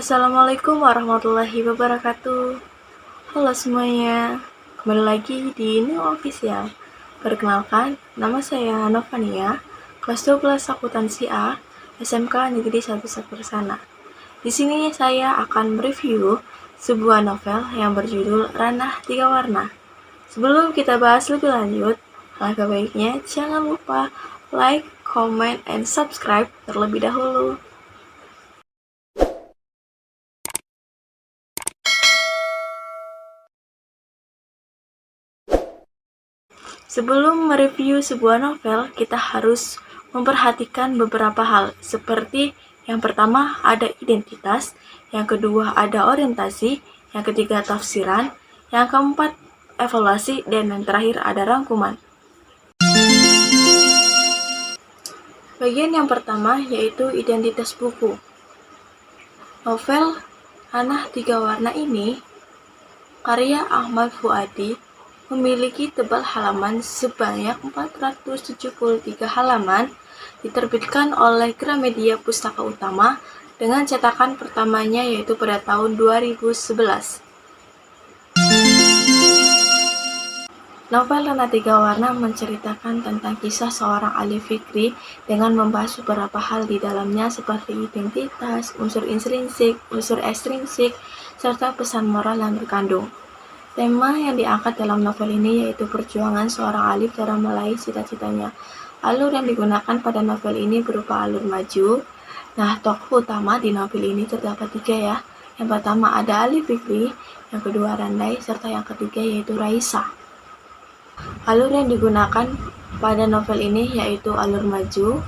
Assalamualaikum warahmatullahi wabarakatuh. Halo semuanya, kembali lagi di New Official. Perkenalkan, nama saya Novania, kelas 12 Akuntansi A, SMK Negeri 1 Sapersana. Di sini saya akan mereview sebuah novel yang berjudul Ranah Tiga Warna. Sebelum kita bahas lebih lanjut, alangkah baiknya jangan lupa like, comment, and subscribe terlebih dahulu. Sebelum mereview sebuah novel, kita harus memperhatikan beberapa hal, seperti yang pertama ada identitas, yang kedua ada orientasi, yang ketiga tafsiran, yang keempat evaluasi, dan yang terakhir ada rangkuman. Bagian yang pertama yaitu identitas buku. Novel Ranah Tiga Warna ini karya Ahmad Fuadi memiliki tebal halaman sebanyak 473 halaman, diterbitkan oleh Gramedia Pustaka Utama dengan cetakan pertamanya yaitu pada tahun 2011. Novel Ranah Tiga Warna menceritakan tentang kisah seorang ahli fikri dengan membahas beberapa hal di dalamnya seperti identitas, unsur intrinsik, unsur ekstrinsik, serta pesan moral yang terkandung. Tema yang diangkat dalam novel ini yaitu perjuangan seorang alif dalam meraih cita-citanya. Alur yang digunakan pada novel ini berupa alur maju. Nah, tokoh utama di novel ini terdapat 3 ya. Yang pertama ada Alif Fikri, yang kedua Randai, serta yang ketiga yaitu Raisa. Alur yang digunakan pada novel ini yaitu alur maju.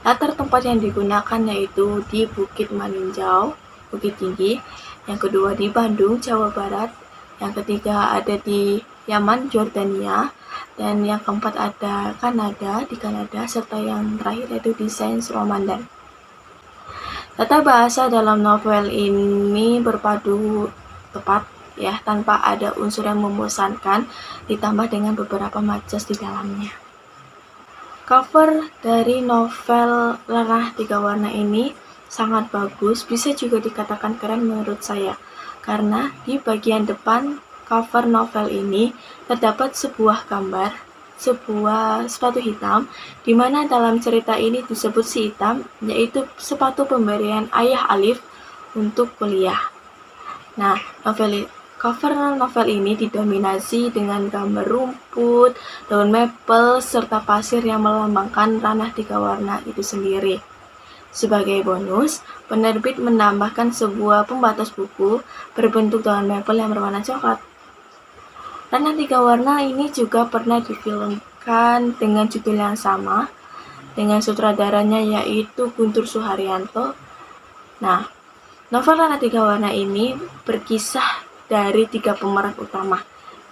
Latar tempat yang digunakan yaitu di Bukit Maninjau, Bukit Tinggi. Yang kedua di Bandung, Jawa Barat. Yang ketiga ada di Yaman, Jordania, dan yang keempat ada Kanada, di Kanada, serta yang terakhir yaitu di Saint Romandan. Tata bahasa dalam novel ini berpadu tepat ya, tanpa ada unsur yang membosankan, ditambah dengan beberapa majas di dalamnya. Cover dari novel Ranah Tiga Warna ini sangat bagus, bisa juga dikatakan keren menurut saya. Karena di bagian depan cover novel ini terdapat sebuah gambar, sebuah sepatu hitam, di mana dalam cerita ini disebut si hitam, yaitu sepatu pemberian ayah Alif untuk kuliah. Nah, cover novel ini didominasi dengan gambar rumput, daun maple, serta pasir yang melambangkan Ranah Tiga Warna itu sendiri. Sebagai bonus, penerbit menambahkan sebuah pembatas buku berbentuk daun maple yang berwarna coklat. Ranah Tiga Warna ini juga pernah difilmkan dengan judul yang sama, dengan sutradaranya yaitu Guntur Suharyanto. Nah, novel Ranah Tiga Warna ini berkisah dari 3 pemeran utama,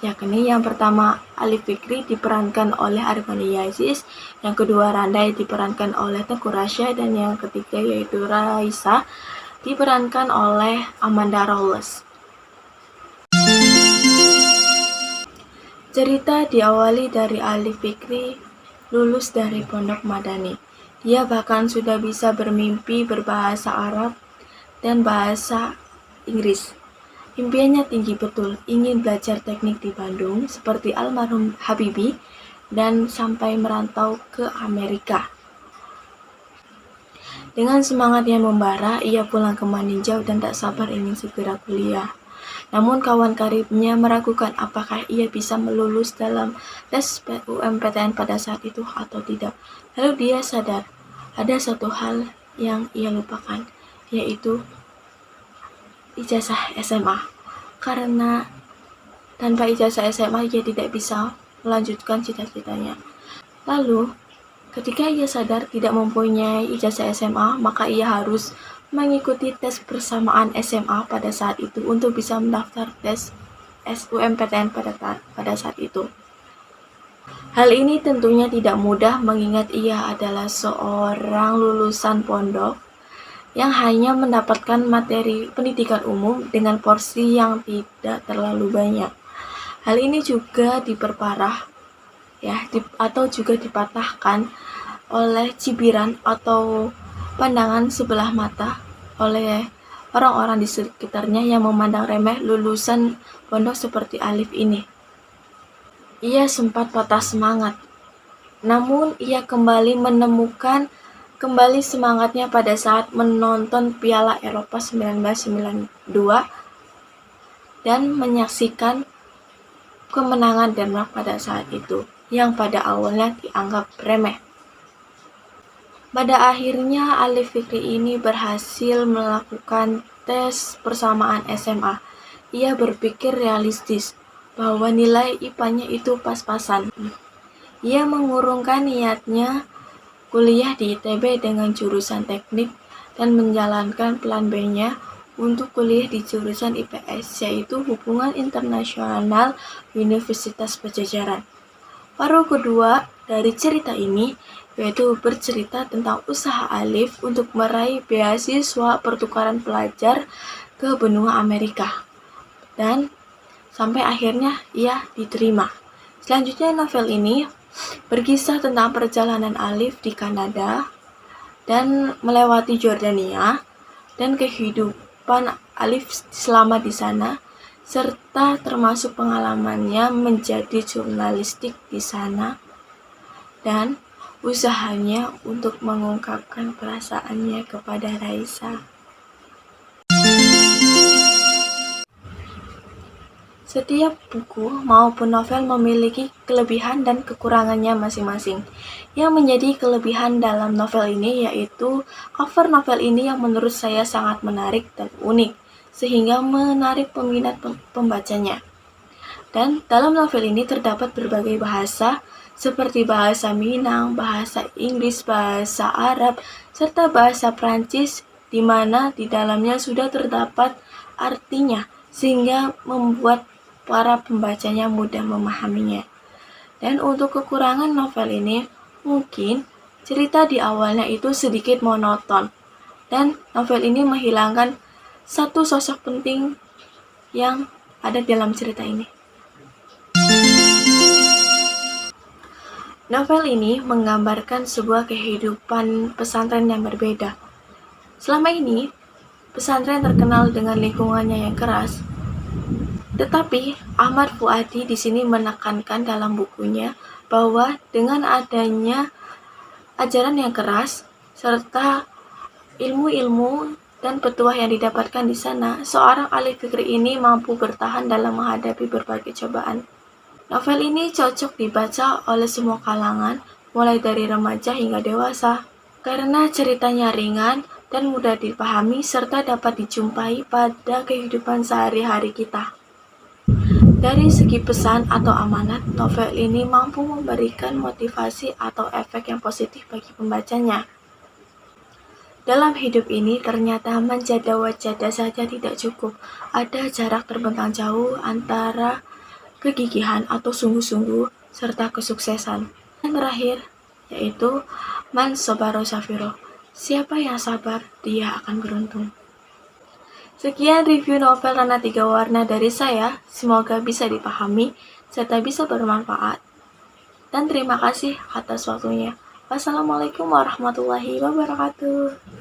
yakni yang pertama Alif Fikri diperankan oleh Armani Yazis, yang kedua Randai diperankan oleh Teuku Rasya, dan yang ketiga yaitu Raisa diperankan oleh Amanda Rawless. Cerita diawali dari Alif Fikri lulus dari Pondok Madani. Dia bahkan sudah bisa bermimpi berbahasa Arab dan bahasa Inggris. Impiannya tinggi betul, ingin belajar teknik di Bandung seperti almarhum Habibie dan sampai merantau ke Amerika. Dengan semangat yang membara, ia pulang ke Maninjau dan tak sabar ingin segera kuliah. Namun kawan karibnya meragukan apakah ia bisa melulus dalam tes UMPTN pada saat itu atau tidak. Lalu dia sadar, ada satu hal yang ia lupakan, yaitu ijazah SMA, karena tanpa ijazah SMA ia tidak bisa melanjutkan cita-citanya. Lalu, ketika ia sadar tidak mempunyai ijazah SMA, maka ia harus mengikuti tes persamaan SMA pada saat itu untuk bisa mendaftar tes SUMPTN pada saat itu. Hal ini tentunya tidak mudah mengingat ia adalah seorang lulusan pondok yang hanya mendapatkan materi pendidikan umum dengan porsi yang tidak terlalu banyak. Hal ini juga diperparah ya, atau juga dipatahkan oleh cibiran atau pandangan sebelah mata oleh orang-orang di sekitarnya yang memandang remeh lulusan pondok seperti Alif ini. Ia sempat patah semangat, namun ia kembali menemukan semangatnya pada saat menonton Piala Eropa 1992 dan menyaksikan kemenangan Denmark pada saat itu, yang pada awalnya dianggap remeh. Pada akhirnya, Alif Fikri ini berhasil melakukan tes persamaan SMA. Ia berpikir realistis bahwa nilai IPA-nya itu pas-pasan. Ia mengurungkan niatnya kuliah di ITB dengan jurusan teknik dan menjalankan plan B-nya untuk kuliah di jurusan IPS, yaitu Hubungan Internasional Universitas Pajajaran. Paruh kedua dari cerita ini yaitu bercerita tentang usaha Alif untuk meraih beasiswa pertukaran pelajar ke benua Amerika, dan sampai akhirnya ia diterima. Selanjutnya, novel ini berkisah tentang perjalanan Alif di Kanada dan melewati Jordania dan kehidupan Alif selama di sana, serta termasuk pengalamannya menjadi jurnalistik di sana dan usahanya untuk mengungkapkan perasaannya kepada Raisa. Setiap buku maupun novel memiliki kelebihan dan kekurangannya masing-masing. Yang menjadi kelebihan dalam novel ini yaitu cover novel ini yang menurut saya sangat menarik dan unik, sehingga menarik peminat pembacanya. Dan dalam novel ini terdapat berbagai bahasa, seperti bahasa Minang, bahasa Inggris, bahasa Arab, serta bahasa Prancis, di mana di dalamnya sudah terdapat artinya, sehingga membuat para pembacanya mudah memahaminya. Dan untuk kekurangan novel ini, mungkin cerita di awalnya itu sedikit monoton, dan novel ini menghilangkan satu sosok penting yang ada dalam cerita ini. Novel ini menggambarkan sebuah kehidupan pesantren yang berbeda. Selama ini, pesantren terkenal dengan lingkungannya yang keras. Tetapi Ahmad Fuadi di sini menekankan dalam bukunya bahwa dengan adanya ajaran yang keras serta ilmu-ilmu dan petuah yang didapatkan di sana, seorang Alif Fikri ini mampu bertahan dalam menghadapi berbagai cobaan. Novel ini cocok dibaca oleh semua kalangan, mulai dari remaja hingga dewasa, karena ceritanya ringan dan mudah dipahami serta dapat dijumpai pada kehidupan sehari-hari kita. Dari segi pesan atau amanat, novel ini mampu memberikan motivasi atau efek yang positif bagi pembacanya. Dalam hidup ini ternyata menjadi wajada saja tidak cukup. Ada jarak terbentang jauh antara kegigihan atau sungguh-sungguh serta kesuksesan. Yang terakhir yaitu Man Sobaro Safiro. Siapa yang sabar, dia akan beruntung. Sekian review novel Rana Tiga Warna dari saya. Semoga bisa dipahami serta bisa bermanfaat. Dan terima kasih atas waktunya. Wassalamualaikum warahmatullahi wabarakatuh.